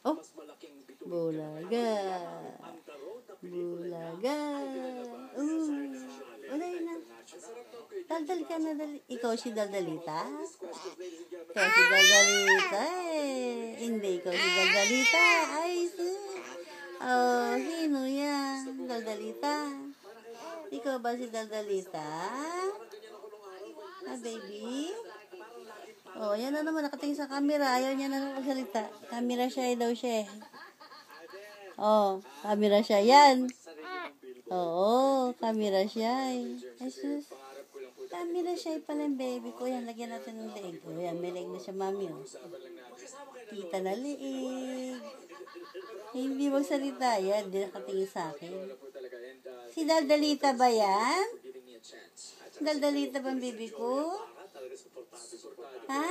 Oh, bulaga. Bulaga. Ulay na. Daldal ka na, dali. Ikaw si Daldalita? Ikaw si Daldalita eh. Hindi, ikaw si Daldalita. Ay, oh, sino yan? Daldalita. Ikaw ba si Daldalita? Ah, baby? Oh, yan na naman, nakatingin sa camera. Ayaw niya na magsalita. Camera shy daw siya eh. Oh, camera shy yan. Oo, camera shy. Ay, sus. Camera shy pala yung baby ko. Yan, lagyan natin ng leeg. Oh, yan, may leeg na siya, mami. Oh. Kita na leeg. Hindi magsalita yan. Hindi nakatingin sa akin. Si Daldalita ba yan? Daldalita ba ang baby ko? Ha?